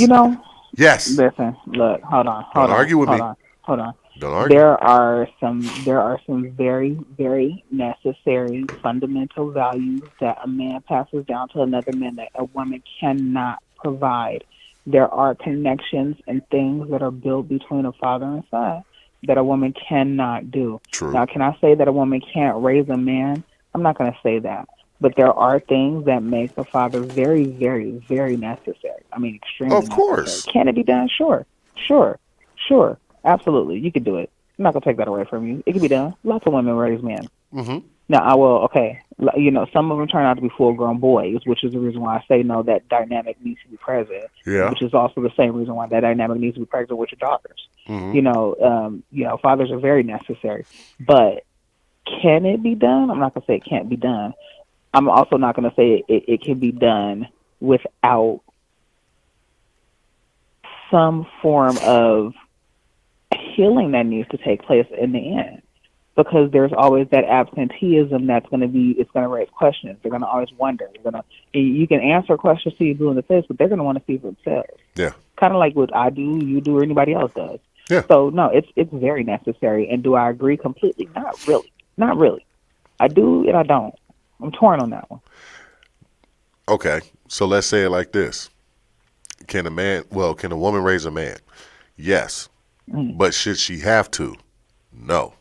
yes. Listen, look, hold on. Don't argue with me. Hold on. Don't argue. There are some very, very necessary fundamental values that a man passes down to another man that a woman cannot provide. There are connections and things that are built between a father and son that a woman cannot do. True. Now, can I say that a woman can't raise a man? I'm not going to say that. But there are things that make a father very, very, very necessary. I mean, extremely necessary. Of course. Can it be done? Sure. Absolutely. You could do it. I'm not going to take that away from you. It can be done. Lots of women raise men. Now, some of them turn out to be full-grown boys, which is the reason why I say no, that dynamic needs to be present, which is also the same reason why that dynamic needs to be present with your daughters. Fathers are very necessary. But can it be done? I'm not going to say it can't be done. I'm also not going to say it can be done without some form of healing that needs to take place in the end. Because there's always that absenteeism it's going to raise questions. They're going to always wonder. You can answer questions to you blue in the face, but they're going to want to see for themselves. Yeah. Kind of like what I do, you do, or anybody else does. Yeah. So, no, it's very necessary. And do I agree completely? Not really. Not really. I do and I don't. I'm torn on that one. Okay. So let's say it like this. Can a woman raise a man? Yes. But should she have to? No.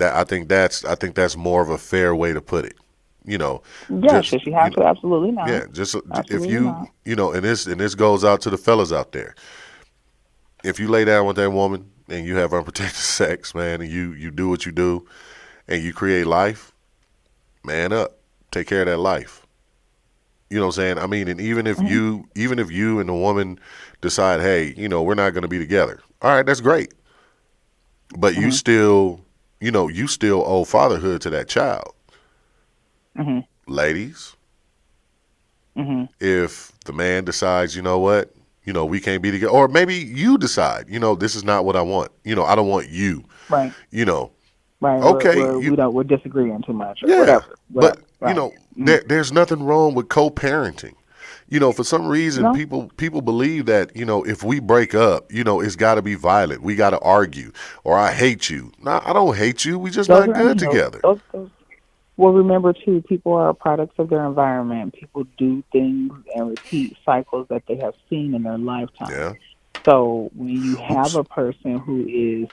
I think that's more of a fair way to put it. Should she have to? Absolutely not. Yeah, if you not. And this goes out to the fellas out there. If you lay down with that woman and you have unprotected sex, man, and you do what you do, and you create life, man up, take care of that life. You know what I'm saying? I mean, and even if you and the woman decide, hey, we're not going to be together. All right, that's great. But you still owe fatherhood to that child. Ladies, if the man decides, we can't be together, or maybe you decide, this is not what I want. I don't want you. Right. Right. Okay. We're disagreeing too much. Or Yeah. whatever. But there's nothing wrong with co-parenting. For some reason, people believe that, if we break up, it's got to be violent. We got to argue, or I hate you. No, I don't hate you. We just not good together. Well, remember, too, people are products of their environment. People do things and repeat cycles that they have seen in their lifetime. Yeah. So when you have a person who is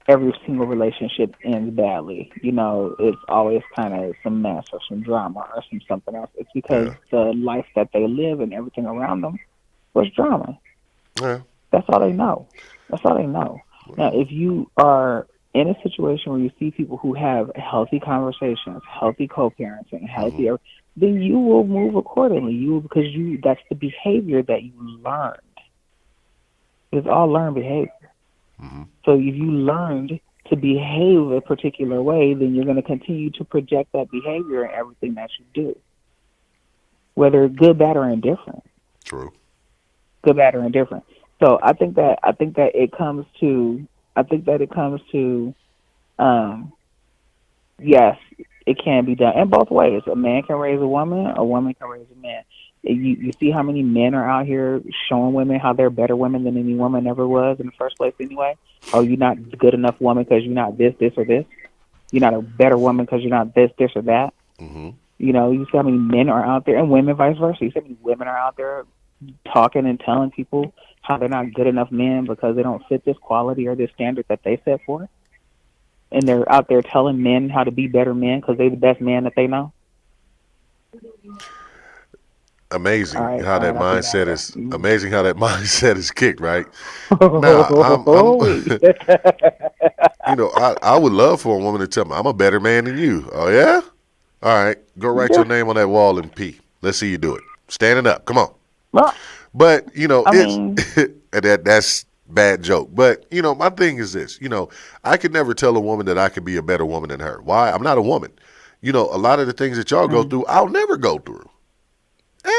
every single relationship ends badly. It's always kind of some mess or some drama or something else. It's because the life that they live and everything around them was drama. Yeah. That's all they know. Now, if you are in a situation where you see people who have healthy conversations, healthy co-parenting, then you will move accordingly. Because that's the behavior that you learned. It's all learned behavior. So if you learned to behave a particular way, then you're going to continue to project that behavior in everything that you do, whether good, bad, or indifferent. True. Good, bad, or indifferent. So I think that it comes to yes, it can be done in both ways. A man can raise a woman can raise a man. You see how many men are out here showing women how they're better women than any woman ever was in the first place anyway? Oh, you're not good enough woman because you're not this, or this. You're not a better woman because you're not this, or that. You see how many men are out there, and women vice versa. You see how many women are out there talking and telling people how they're not good enough men because they don't fit this quality or this standard that they set for, and they're out there telling men how to be better men because they're the best man that they know. Amazing All how that right, I'll put mindset that is out amazing how that mindset is kicked, right? Now, there. I would love for a woman to tell me I'm a better man than you. Oh yeah? All right, go write your Yeah. name on that wall and pee. Let's see you do it. Standing up. Come on. Well, But I it's mean, that's bad joke. But my thing is this. I could never tell a woman that I could be a better woman than her. Why? I'm not a woman. A lot of the things that y'all go through, I'll never go through.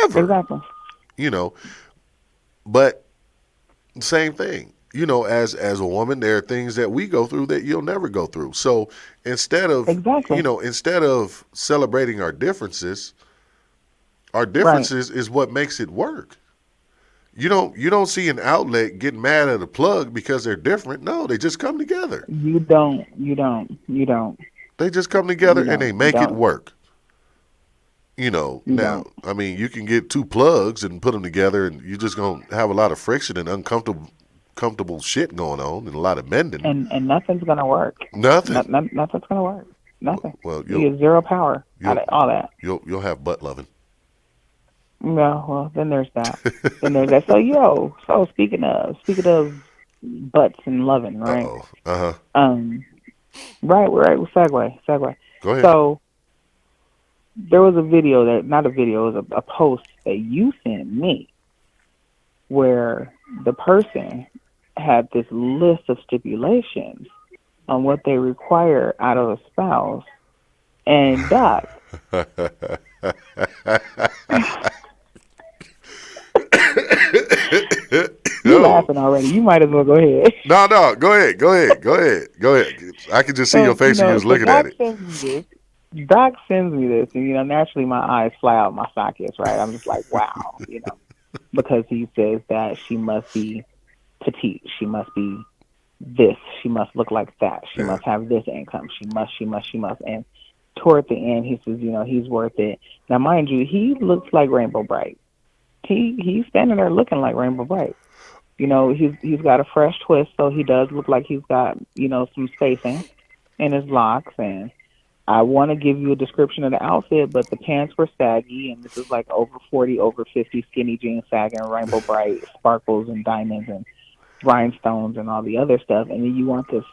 Ever. exactly. But same thing. As a woman, there are things that we go through that you'll never go through. So instead of Exactly. instead of celebrating our differences Right. is what makes it work. You don't see an outlet get mad at a plug because they're different. No, they just come together. You don't. You don't. You don't. They just come You together and they don't. You make it don't. work. You Now, don't. I mean, you can get two plugs and put them together, and you're just gonna have a lot of friction and comfortable shit going on, and a lot of bending. And nothing's gonna work. Nothing. Nothing's gonna work. Nothing. Well, You get zero power out of all that. you'll have butt loving. No, well, then there's that. Then there's that. So speaking of butts and loving, Uh right? oh. Uh huh. Right. Segue. Go ahead. So there was a video not a video, it was a post that you sent me where the person had this list of stipulations on what they require out of a spouse. And Doc, you laughing already. You might as well go ahead. No. Go ahead. I can just see your face when you was looking at it. Doc sends me this, and naturally my eyes fly out my sockets, right? I'm just like, wow, because he says that she must be petite, she must be this, she must look like that, she must have this income, she must. And toward the end, he says, he's worth it. Now, mind you, he looks like Rainbow Bright. He's standing there looking like Rainbow Bright. He's got a fresh twist, so he does look like he's got, some spacing in his locks. And I want to give you a description of the outfit, but the pants were saggy, and this is like over 40, over 50 skinny jeans sagging, Rainbow Bright, sparkles and diamonds and rhinestones and all the other stuff. And then you want this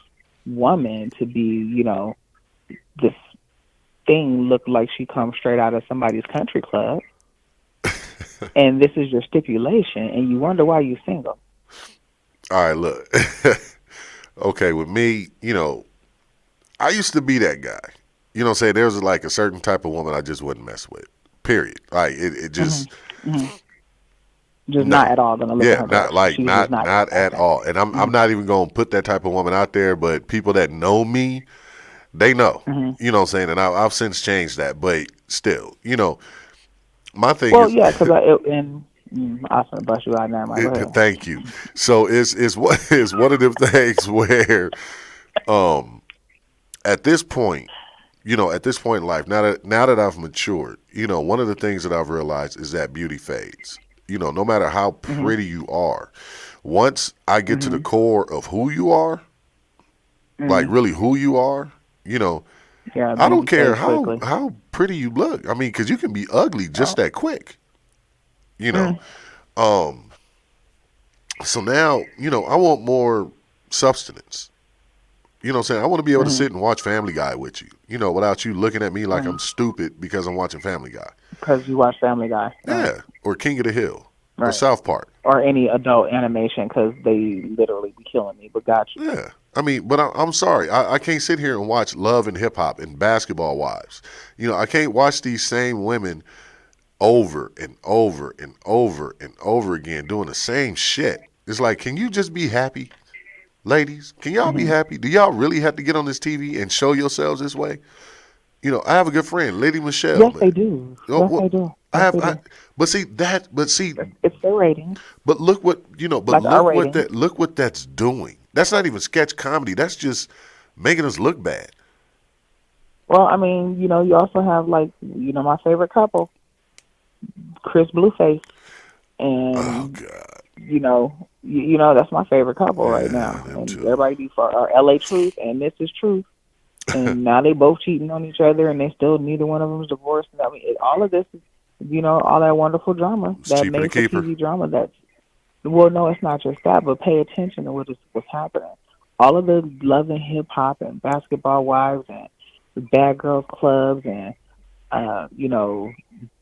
woman to be, this thing look like she comes straight out of somebody's country club. And this is your stipulation, and you wonder why you're single. All right, look. Okay, with me, I used to be that guy. There was like a certain type of woman I just wouldn't mess with. Period. Like it just just not at all gonna look at her. Not at all. And I'm not even gonna put that type of woman out there, but people that know me, they know. You know what I'm saying? And I've since changed that, but still, my thing is. Well, yeah, because I was gonna bust you out now. Go ahead. Thank you. So it's one of them things where, at this point in life, now that I've matured, one of the things that I've realized is that beauty fades. No matter how pretty you are, once I get to the core of who you are, like really who you are, I don't care how pretty you look. I mean, because you can be ugly just that quick, So now, I want more substance. You know what I'm saying? I want to be able to sit and watch Family Guy with you, without you looking at me like I'm stupid because I'm watching Family Guy. Because you watch Family Guy. Yeah, or King of the Hill, or South Park. Or any adult animation, because they literally be killing me, but got you. Yeah. I mean, but I'm sorry. I can't sit here and watch Love and Hip Hop and Basketball Wives. I can't watch these same women over and over and over and over again doing the same shit. It's like, can you just be happy? Ladies, can y'all be happy? Do y'all really have to get on this TV and show yourselves this way? I have a good friend, Lady Michelle. Yes, they do. Yes, they do. But see, it's their ratings. But look what Like look what that's doing. That's not even sketch comedy. That's just making us look bad. Well, I mean, you also have my favorite couple, Chris Blueface, and You know, that's my favorite couple right Yeah, now. them And two. everybody be for our LA Truth and This Is Truth. And now they both cheating on each other, and they still neither one of them is divorced. And I mean, all of this is, all that wonderful drama, It's that cheaper to made for keep her. TV drama. That's well, no, it's not just that, but pay attention to what's happening. All of the love and hip hop and basketball wives and the bad girls clubs and you know,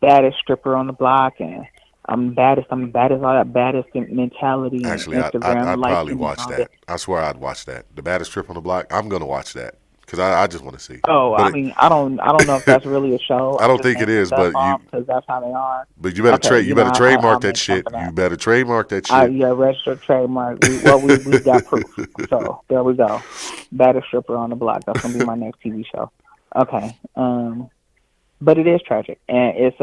baddest stripper on the block and I'm the baddest, all that baddest mentality and Actually, Instagram I'd probably liking and watch all that. that. I swear I'd watch that. The baddest trip on the block. I'm gonna watch that because I just want to see. Oh, But I mean, I don't know if that's really a show. I I'm don't just think it naming is. stuff But off because that's how they are. you better Okay, you better I'll trademark that make shit. something You up. better trademark that shit. Yeah, registered trademark. We've got proof. So there we go. Baddest stripper on the block. That's gonna be my next TV show. Okay. But it is tragic, and it's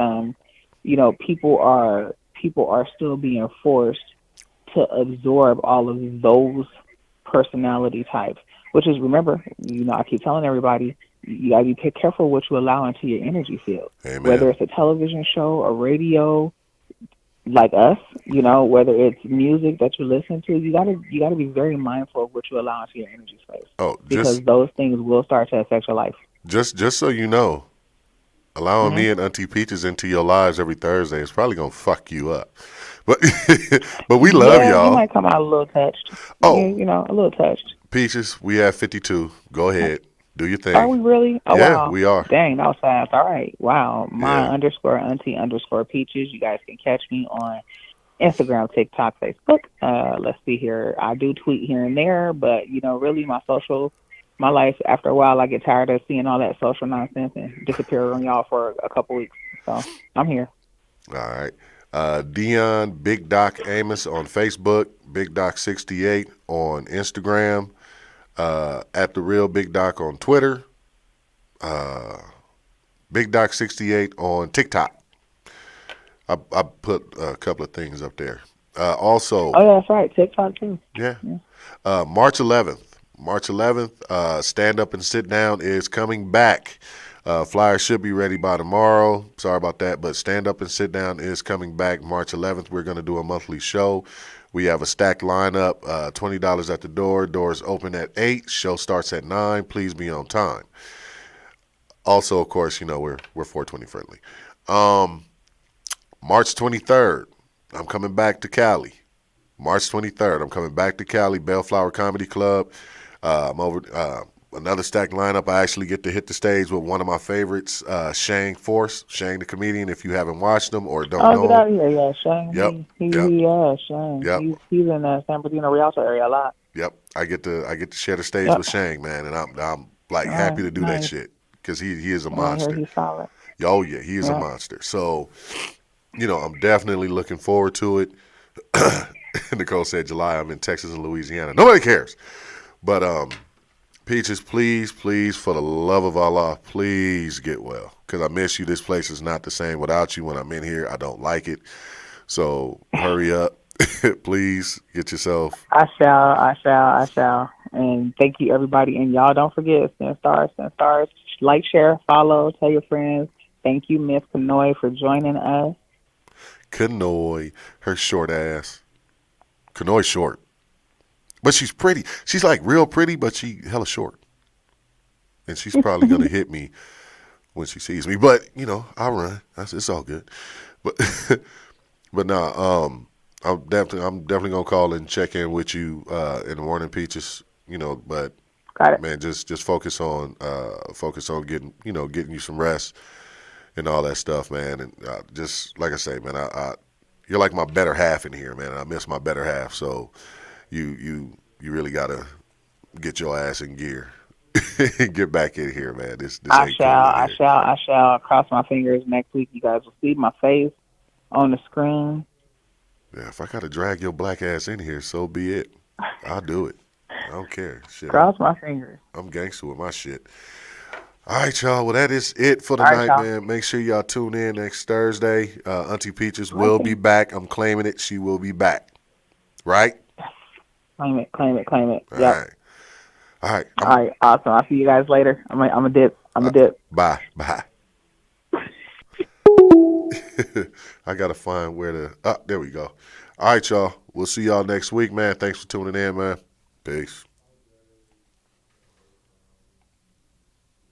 people are still being forced to absorb all of those personality types. Which is, remember, I keep telling everybody, you gotta be careful what you allow into your energy field. Amen. Whether it's a television show, a radio, like us, whether it's music that you listen to, you gotta be very mindful of what you allow into your energy space Oh, because those things will start to affect your life. just so you know, allowing Hmm. me and Auntie Peaches into your lives every Thursday is probably gonna fuck you up. But but we love Yeah, you y'all. might come out a little touched. Yeah, Oh, a little touched. Peaches, we have 52. Go ahead, do your Are thing. we really? Oh Yeah, wow, we are. dang, that was fast. All right, wow. My Yeah. underscore auntie underscore peaches. You guys can catch me on Instagram, TikTok, Facebook. Let's see here. I do tweet here and there, but really my life. After a while, I get tired of seeing all that social nonsense and disappear on y'all for a couple weeks. So I'm here. All right. Dion Big Doc Amos on Facebook, Big Doc 68 on Instagram, at the real Big Doc on Twitter, Big Doc 68 on TikTok. I put a couple of things up there. Also, Oh yeah, that's right. TikTok too. yeah, Yeah. March 11th. March 11th, Stand Up and Sit Down is coming back. Flyers should be ready by tomorrow. Sorry about that, but Stand Up and Sit Down is coming back March 11th. We're going to do a monthly show. We have a stacked lineup, $20 at the door. Doors open at 8. Show starts at 9. Please be on time. Also, of course, we're 420 friendly. March 23rd, I'm coming back to Cali. March 23rd, I'm coming back to Cali, Bellflower Comedy Club. I'm over another stacked lineup. I actually get to hit the stage with one of my favorites, Shang Force, Shang the comedian. If you haven't watched him or don't Oh, get know him, out of here! Yeah, Shane. yep, He yep, yeah, Shane. yep, He's in the San Bernardino Rialto area a lot. yep. I get to share the stage Yep. with Shang, man, and I'm like All happy right, to do that nice. shit because he is a Yeah, I hear monster. he's solid. Oh yeah, he is a Yep. monster. So I'm definitely looking forward to it. Nicole said July. I'm in Texas and Louisiana. Nobody cares. But Peaches, please, please, for the love of Allah, please get well. Because I miss you. This place is not the same without you. When I'm in here, I don't like it. So hurry up. Please get yourself. I shall. And thank you, everybody. And y'all don't forget, send stars, send stars. Like, share, follow, tell your friends. Thank you, Miss Kanoy, for joining us. Kanoy, her short ass. Kanoy's short. But she's pretty. She's like real pretty, but she hella short. And she's probably going to hit me when she sees me. But, I'll run. It's all good. But but no, I'm definitely gonna call and check in with you in the morning, Peaches. But Got it. man, just focus on getting you some rest and all that stuff, man. And just like I say, man, you're like my better half in here, man. And I miss my better half, so you really gotta get your ass in gear. Get back in here, man. This I ain't shall, cool in I here. shall, I shall. Cross my fingers. Next week, you guys will see my face on the screen. Yeah, if I gotta drag your black ass in here, so be it. I'll do it. I don't care. Shit, I'm Cross my fingers. I'm gangster with my shit. All right, y'all. Well, that is it for the All right, night, y'all. man. Make sure y'all tune in next Thursday. Auntie Peaches will be Okay. back. I'm claiming it. She will be back. Right? Claim it, claim it, claim it. All Yep. right. All right. All right, awesome. I'll see you guys later. I'm a dip. I'm a dip. Bye. Bye. I got to find where there we go. All right, y'all. We'll see y'all next week, man. Thanks for tuning in, man. Peace.